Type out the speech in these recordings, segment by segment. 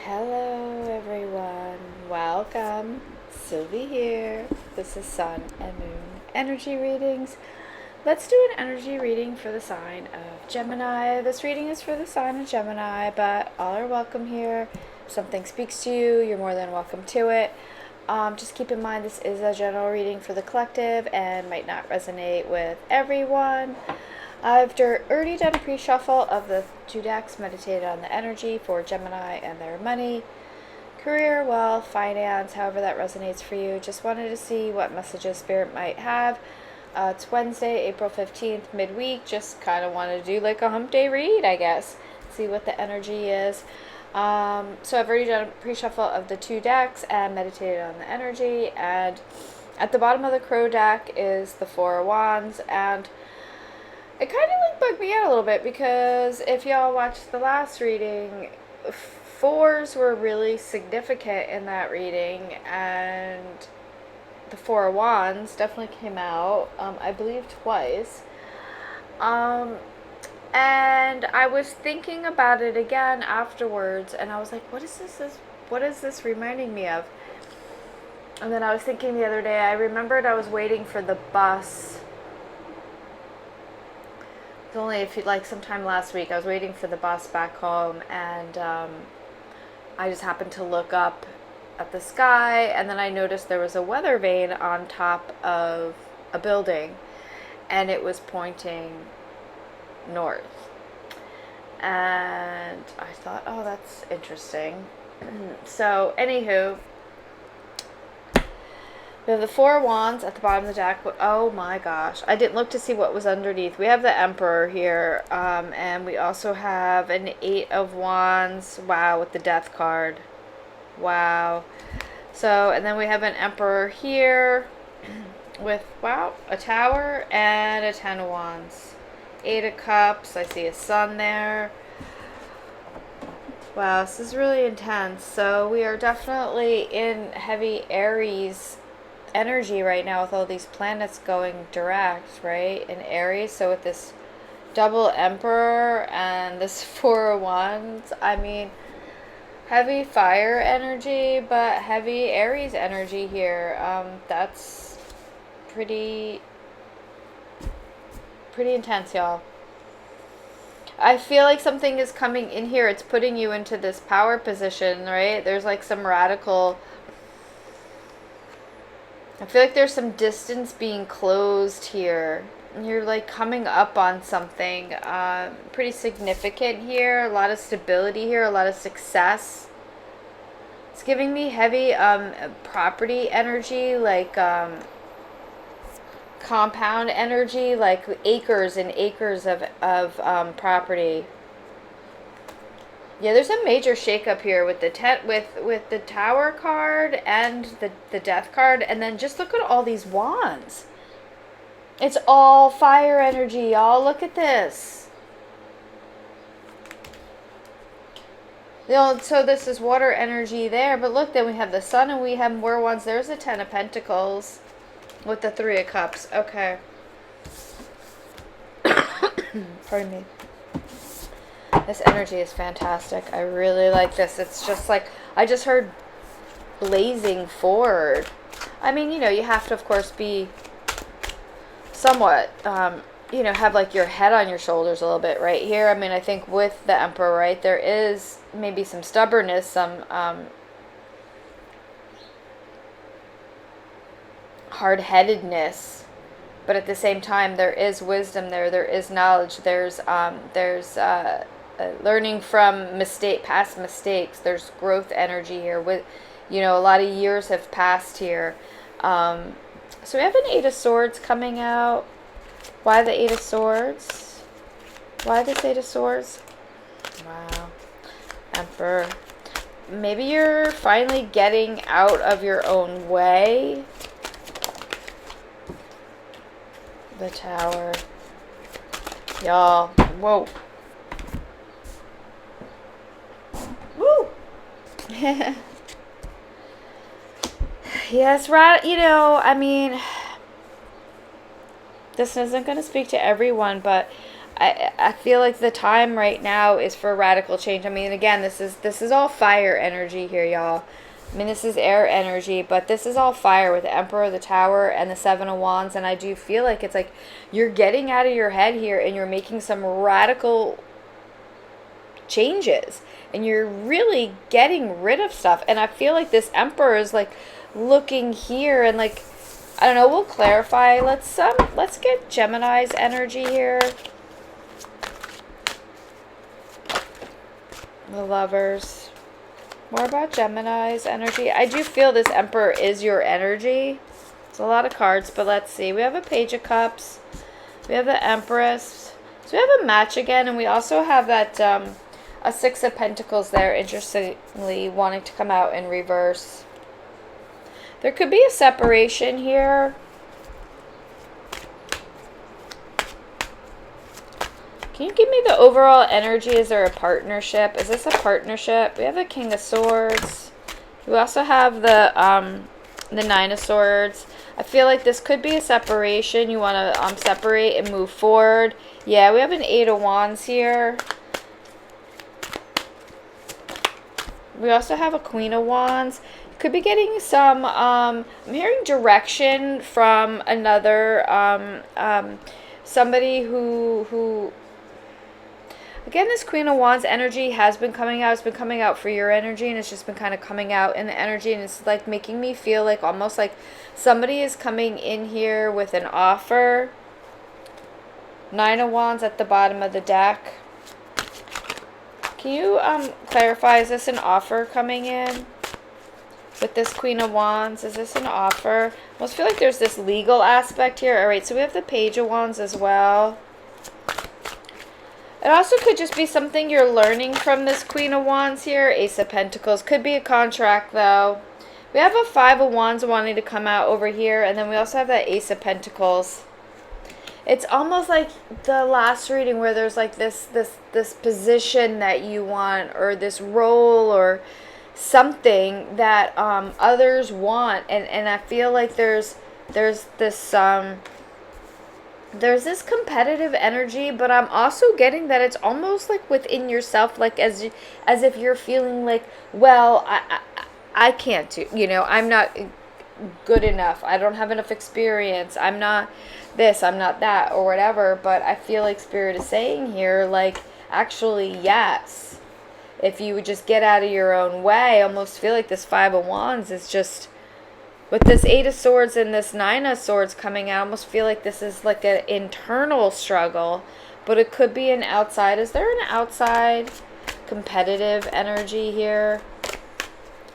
Hello everyone, welcome. Sylvie here. This is Sun and Moon energy readings. Let's do an energy reading for the sign of Gemini. This reading is for the sign of Gemini, but all are welcome here. If something speaks to you, you're more than welcome to it. Just keep in mind this is a general reading for the collective and might not resonate with everyone. I've already done a pre-shuffle of the two decks, meditated on the energy for Gemini and their money, career, wealth, finance, however that resonates for you. Just wanted to see what messages Spirit might have. It's Wednesday, April 15th, midweek. Just kind of wanted to do like a hump day read, I guess. See what the energy is. So I've already done a pre-shuffle of the two decks and meditated on the energy. And at the bottom of the Crow deck is the Four of Wands, and it kind of like bugged me out a little bit because if y'all watched the last reading, fours were really significant in that reading, and the Four of Wands definitely came out, I believe twice. And I was thinking about it again afterwards, and I was like, what is this reminding me of? And then I was thinking the other day, I remembered I was waiting for the bus. Only if you like sometime last week I was waiting for the bus back home, and I just happened to look up at the sky, and then I noticed there was a weather vane on top of a building, and it was pointing north, and I thought, oh, that's interesting. So anywho, we have the Four of Wands at the bottom of the deck. Oh my gosh. I didn't look to see what was underneath. We have the Emperor here. And we also have an Eight of Wands. Wow, with the Death card. Wow. So, and then we have an Emperor here with, wow, a Tower and a Ten of Wands. Eight of Cups. I see a Sun there. Wow, this is really intense. So we are definitely in heavy Aries energy right now with all these planets going direct, right, in Aries. So with this double Emperor and this Four of Wands, I mean, heavy fire energy, but heavy Aries energy here. That's pretty intense, y'all. I feel like something is coming in here. It's putting you into this power position, right? There's like some radical, I feel like there's some distance being closed here. You're like coming up on something pretty significant here. A lot of stability here, a lot of success. It's giving me heavy property energy, like compound energy, like acres and acres of property. Yeah, there's a major shakeup here with the with the Tower card and the Death card, and then just look at all these wands. It's all fire energy, y'all. Look at this. So this is water energy there, but look, then we have the Sun and we have more wands. There's a Ten of Pentacles with the Three of Cups. Okay. Pardon me. This energy is fantastic. I really like this. It's just like, I just heard blazing forward. I mean, you know, you have to, of course, be somewhat, you know, have like your head on your shoulders a little bit right here. I mean, I think with the Emperor, right, there is maybe some stubbornness, some hard-headedness. But at the same time, there is wisdom there. There is knowledge. There's learning from past mistakes. There's growth energy here. With, you know, a lot of years have passed here. So we have an Eight of Swords coming out. Why the Eight of Swords? Why this Eight of Swords? Wow. Emperor. Maybe you're finally getting out of your own way. The Tower. Y'all. Whoa. Woo! Yes, right. You know, I mean, this isn't going to speak to everyone, but I feel like the time right now is for radical change. I mean, again, this is all fire energy here, y'all. I mean, this is air energy, but this is all fire with the Emperor of the Tower and the Seven of Wands. And I do feel like it's like you're getting out of your head here and you're making some radical changes. And you're really getting rid of stuff. And I feel like this Emperor is like looking here and like, I don't know, we'll clarify. Let's get Gemini's energy here. The Lovers. More about Gemini's energy. I do feel this Emperor is your energy. It's a lot of cards, but let's see. We have a Page of Cups. We have the Empress. So we have a match again, and we also have that a Six of Pentacles there, interestingly, wanting to come out in reverse. There could be a separation here. Can you give me the overall energy? Is there a partnership? Is this a partnership? We have the King of Swords. We also have the Nine of Swords. I feel like this could be a separation. You want to separate and move forward. Yeah, we have an Eight of Wands here. We also have a Queen of Wands. Could be getting some, I'm hearing direction from another, somebody who, again, this Queen of Wands energy has been coming out. It's been coming out for your energy, and it's just been kind of coming out in the energy, and it's like making me feel like almost like somebody is coming in here with an offer. Nine of Wands at the bottom of the deck. Can you clarify, is this an offer coming in? With this Queen of Wands, is this an offer? I almost feel like there's this legal aspect here. All right, so we have the Page of Wands as well. It also could just be something you're learning from this Queen of Wands here. Ace of Pentacles. Could be a contract, though. We have a Five of Wands wanting to come out over here. And then we also have that Ace of Pentacles. It's almost like the last reading where there's like this position that you want, or this role, or something that others want, and I feel like there's this competitive energy, but I'm also getting that it's almost like within yourself, like as if you're feeling like, well, I can't do, you know, I'm not good enough, I don't have enough experience, I'm not this, I'm not that, or whatever. But I feel like Spirit is saying here, like, actually, yes, if you would just get out of your own way. I almost feel like this Five of Wands is just, with this Eight of Swords and this Nine of Swords coming out, I almost feel like this is like an internal struggle, but it could be an outside. Is there an outside competitive energy here?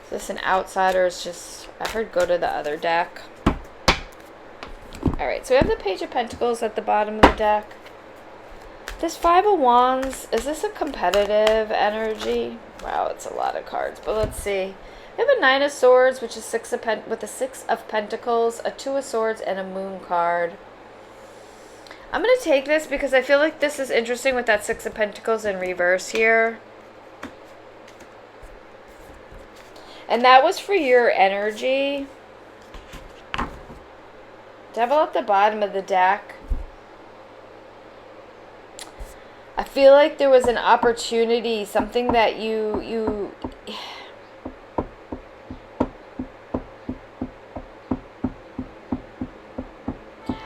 Is this an outside, or is just, I heard go to the other deck. All right, so we have the Page of Pentacles at the bottom of the deck. This Five of Wands, is this a competitive energy? Wow, it's a lot of cards, but let's see. We have a Nine of Swords, which is with a Six of Pentacles, a Two of Swords, and a Moon card. I'm going to take this because I feel like this is interesting with that Six of Pentacles in reverse here. And that was for your energy. Devil at the bottom of the deck. I feel like there was an opportunity, something that you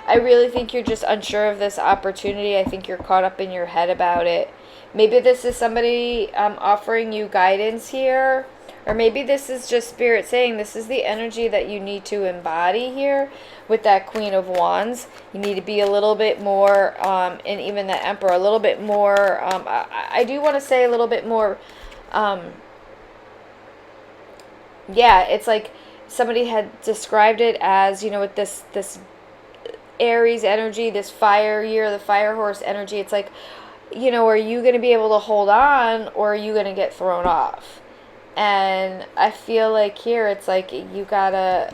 I really think you're just unsure of this opportunity. I think you're caught up in your head about it. Maybe this is somebody offering you guidance here. Or maybe this is just Spirit saying this is the energy that you need to embody here with that Queen of Wands. You need to be a little bit more, and even the Emperor, a little bit more, I do want to say a little bit more, yeah, it's like somebody had described it as, you know, with this Aries energy, this fire year, the fire horse energy. It's like, you know, are you going to be able to hold on, or are you going to get thrown off? And I feel like here it's like you gotta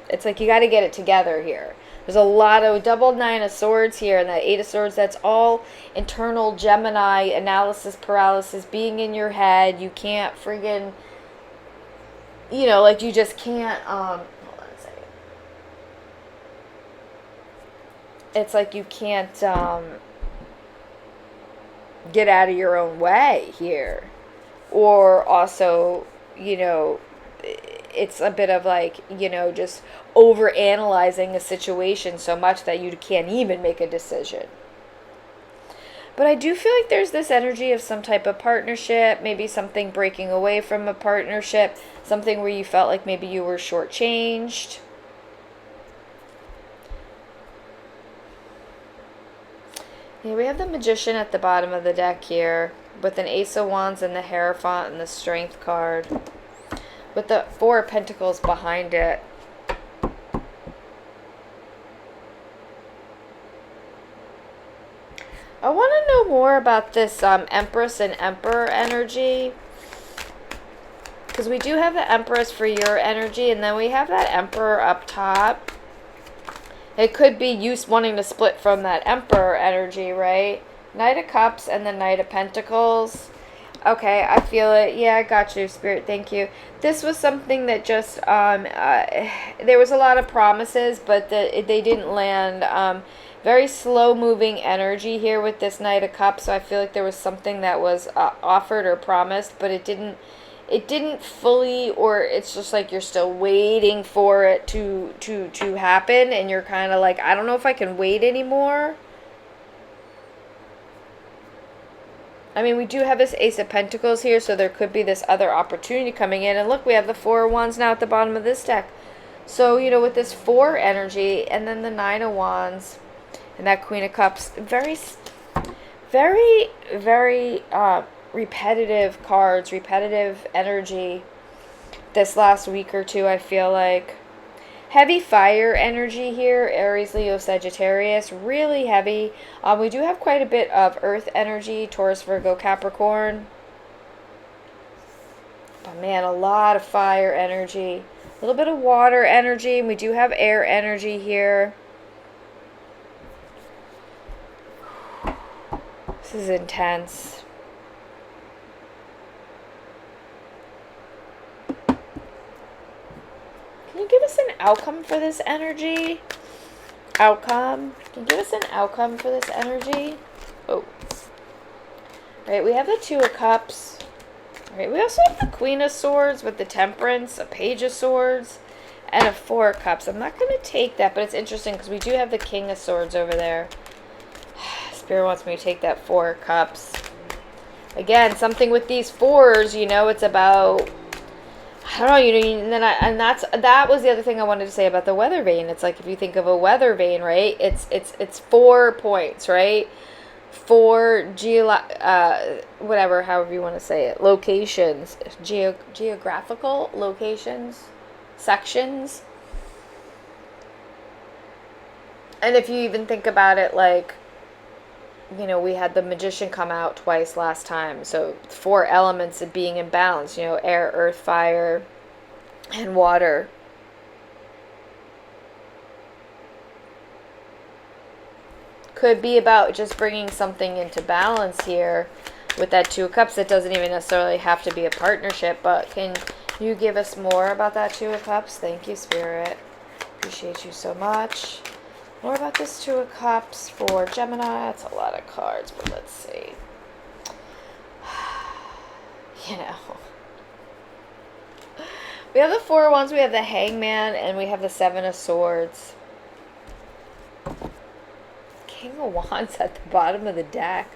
get it together here. There's a lot of double Nine of Swords here, and that Eight of Swords, that's all internal Gemini analysis paralysis, being in your head. You can't friggin', you know, like you just can't, hold on a second. It's like you can't, get out of your own way here. Or also, you know, it's a bit of like, you know, just over analyzing a situation so much that you can't even make a decision. But I do feel like there's this energy of some type of partnership, maybe something breaking away from a partnership, something where you felt like maybe you were shortchanged. Yeah, we have the Magician at the bottom of the deck here, with an Ace of Wands and the Hierophant and the Strength card, with the Four of Pentacles behind it. I want to know more about this Empress and Emperor energy, because we do have the Empress for your energy, and then we have that Emperor up top. It could be you wanting to split from that Emperor energy, right? Knight of Cups and the Knight of Pentacles. Okay, I feel it. Yeah, I got you, Spirit. Thank you. This was something that just, there was a lot of promises, but they didn't land. Very slow-moving energy here with this Knight of Cups, so I feel like there was something that was offered or promised, but it didn't fully, or it's just like you're still waiting for it to happen, and you're kind of like, I don't know if I can wait anymore. I mean, we do have this Ace of Pentacles here, so there could be this other opportunity coming in. And look, we have the Four of Wands now at the bottom of this deck. So, you know, with this Four energy, and then the Nine of Wands, and that Queen of Cups, very, very, very repetitive cards, repetitive energy this last week or two, I feel like. Heavy fire energy here, Aries, Leo, Sagittarius, really heavy. We do have quite a bit of earth energy, Taurus, Virgo, Capricorn. But man, a lot of fire energy. A little bit of water energy, and we do have air energy here. This is intense. Can you give us an outcome for this energy? Outcome. Can you give us an outcome for this energy? Oh. Right, we have the Two of Cups. Right, we also have the Queen of Swords with the Temperance, a Page of Swords, and a Four of Cups. I'm not going to take that, but it's interesting because we do have the King of Swords over there. Spirit wants me to take that Four of Cups. Again, something with these fours, you know, it's about, I don't know, you know, and that was the other thing I wanted to say about the weather vane. It's like, if you think of a weather vane, right? It's 4 points, right? 4 whatever, however you want to say it, locations, geographical locations, sections. And if you even think about it, like, you know, we had the Magician come out twice last time. So 4 elements of being in balance, you know, air, earth, fire, and water. Could be about just bringing something into balance here with that Two of Cups. It doesn't even necessarily have to be a partnership, but can you give us more about that Two of Cups? Thank you, Spirit. Appreciate you so much. More about this Two of Cups for Gemini. That's a lot of cards, but let's see. You know. We have the Four of Wands, we have the Hangman, and we have the Seven of Swords. King of Wands at the bottom of the deck.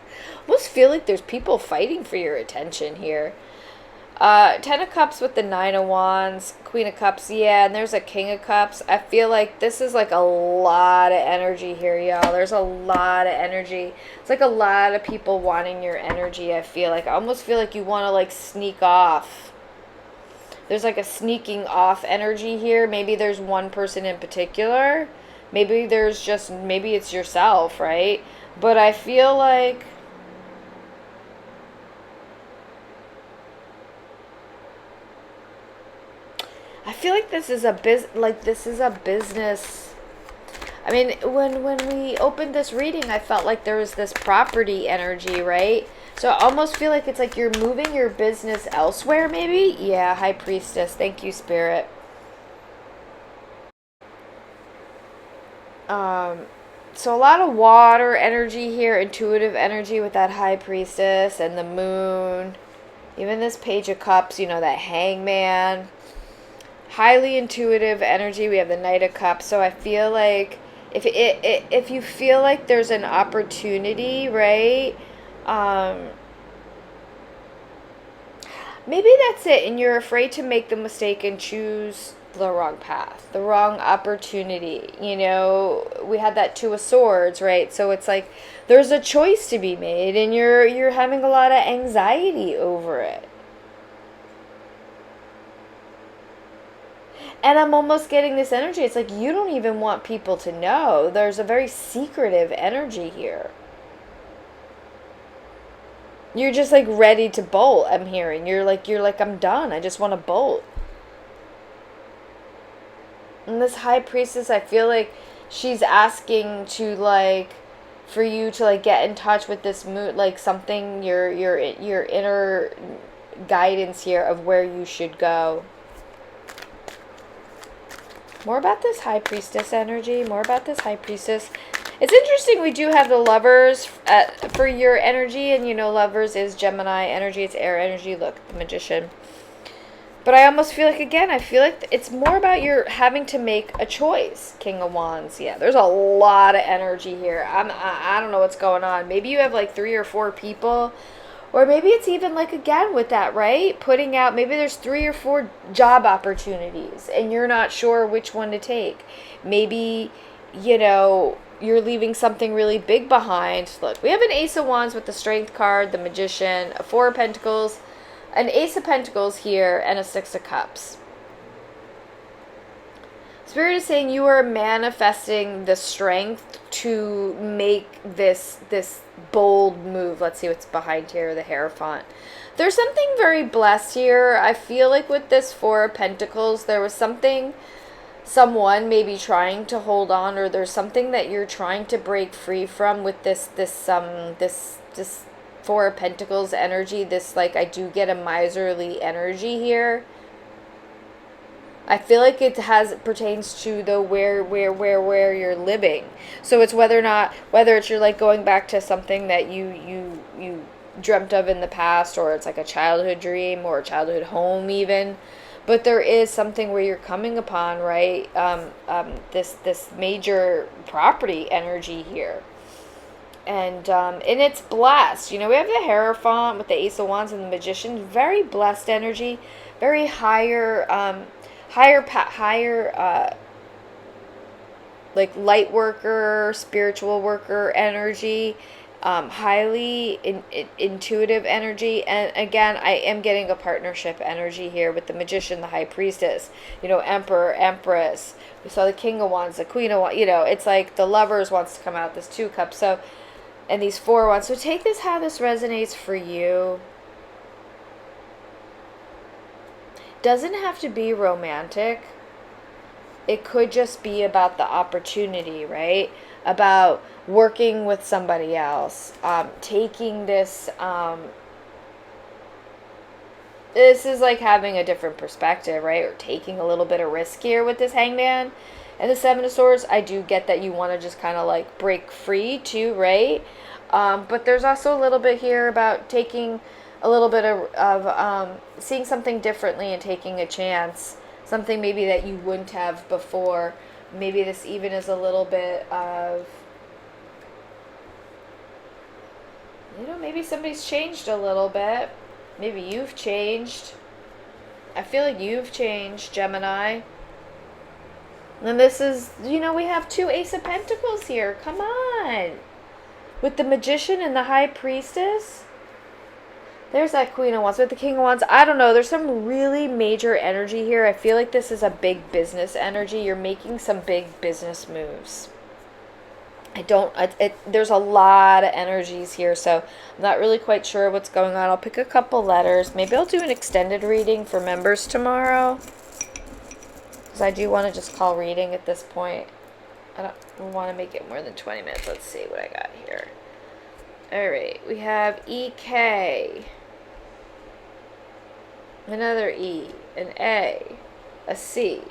Almost feel like there's people fighting for your attention here. 10 of Cups with the 9 of Wands, Queen of Cups, yeah, and there's a King of Cups. I feel like this is like a lot of energy here, y'all. There's a lot of energy. It's like a lot of people wanting your energy, I feel like. I almost feel like you want to like sneak off. There's like a sneaking off energy here. Maybe there's one person in particular. Maybe it's yourself, right? But I feel like this is a business. I mean, when we opened this reading, I felt like there was this property energy, right? So I almost feel like it's like you're moving your business elsewhere, maybe? Yeah, High Priestess. Thank you, Spirit. So a lot of water energy here, intuitive energy with that high priestess and the moon. Even this page of cups, you know, that hangman. Highly intuitive energy. We have the Knight of Cups. So I feel like if you feel like there's an opportunity, right? Maybe that's it, and you're afraid to make the mistake and choose the wrong path, the wrong opportunity. You know, we had that Two of Swords, right? So it's like there's a choice to be made, and you're having a lot of anxiety over it. And I'm almost getting this energy. It's like you don't even want people to know. There's a very secretive energy here. You're just like ready to bolt, I'm hearing. You're like I'm done. I just want to bolt. And this high priestess, I feel like she's asking to like for you to like get in touch with this mood, like something your inner guidance here of where you should go. More about this high priestess energy. More about this high priestess. It's interesting we do have the lovers for your energy. And, you know, lovers is Gemini energy. It's air energy. Look, the magician. But I almost feel like, again, I feel like it's more about your having to make a choice. King of Wands. Yeah, there's a lot of energy here. I don't know what's going on. Maybe you have like 3 or 4 people. Or maybe it's even like, again, with that, right? Putting out, maybe there's 3 or 4 job opportunities and you're not sure which one to take. Maybe, you know, you're leaving something really big behind. Look, we have an Ace of Wands with the Strength card, the Magician, a 4 of Pentacles, an Ace of Pentacles here, and a 6 of Cups. Spirit is saying you are manifesting the strength to make this bold move. Let's see what's behind here, the Hierophant. There's something very blessed here. I feel like with this 4 of Pentacles, there was someone maybe trying to hold on, or there's something that you're trying to break free from with this 4 of Pentacles energy. This, like, I do get a miserly energy here. I feel like it pertains to the where you're living. So it's whether it's you're like going back to something that you dreamt of in the past, or it's like a childhood dream or a childhood home even. But there is something where you're coming upon, right, this major property energy here. And it's blessed. You know, we have the Hierophant with the Ace of Wands and the Magician. Very blessed energy. Very higher like light worker, spiritual worker energy, highly intuitive energy. And again, I am getting a partnership energy here with the Magician, the High Priestess, you know, Emperor, Empress. We saw the King of Wands, the Queen of Wands. You know, it's like the Lovers wants to come out, this 2 cups. So, and these 4 wands. So take this how this resonates for you. Doesn't have to be romantic. It could just be about the opportunity, right? About working with somebody else, taking this. This is like having a different perspective, right? Or taking a little bit of risk here with this Hangman and the 7 of Swords. I do get that you want to just kind of like break free too, right? But there's also a little bit here about taking a little bit of seeing something differently and taking a chance. Something maybe that you wouldn't have before. Maybe this even is a little bit of, you know, maybe somebody's changed a little bit. Maybe you've changed. I feel like you've changed, Gemini. And this is, you know, we have 2 Ace of Pentacles here. Come on. With the Magician and the High Priestess. There's that Queen of Wands with the King of Wands. I don't know. There's some really major energy here. I feel like this is a big business energy. You're making some big business moves. There's a lot of energies here, so I'm not really quite sure what's going on. I'll pick a couple letters. Maybe I'll do an extended reading for members tomorrow, because I do want to just call reading at this point. I don't want to make it more than 20 minutes. Let's see what I got here. All right, we have EK, another E, an A, a C.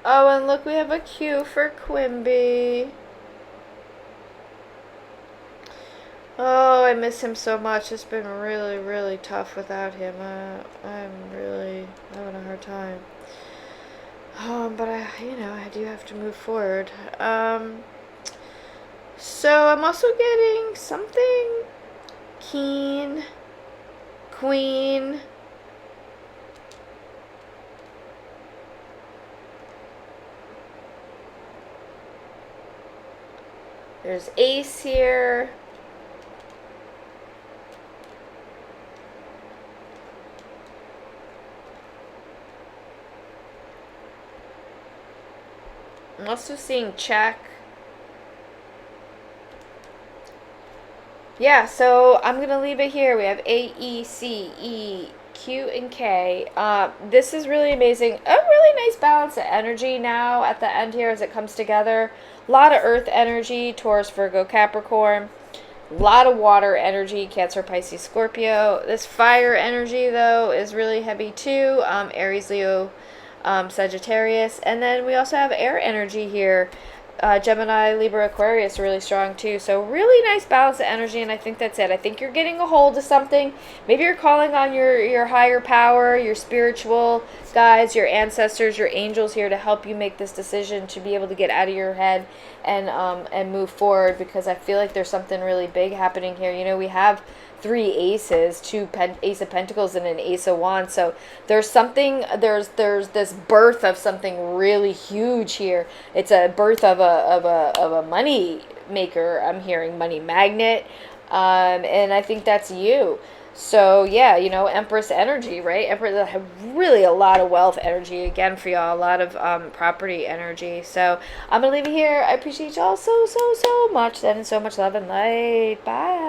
Oh, and look, we have a Q for Quimby. Oh, I miss him so much. It's been really, really tough without him. I'm really having a hard time. But I do have to move forward. So I'm also getting something keen, queen. There's ace here. I'm also seeing check. Yeah, so I'm going to leave it here. We have A, E, C, E, Q, and K. This is really amazing. A really nice balance of energy now at the end here as it comes together. A lot of earth energy, Taurus, Virgo, Capricorn. A lot of water energy, Cancer, Pisces, Scorpio. This fire energy, though, is really heavy, too. Aries, Leo, Sagittarius. And then we also have air energy here. Gemini, Libra, Aquarius really strong too. So really nice balance of energy, and I think that's it. I think you're getting a hold of something. Maybe you're calling on your higher power, your spiritual guides, your ancestors, your angels here to help you make this decision to be able to get out of your head and move forward, because I feel like there's something really big happening here. We have 3 aces, ace of pentacles and an ace of wands. So there's this birth of something really huge here. It's a birth of a money maker. I'm hearing money magnet. And I think that's you. So yeah, Empress energy, right? Empress have really a lot of wealth energy again for y'all, a lot of property energy. So I'm gonna leave it here. I appreciate y'all so much. Sending so much love and light. Bye.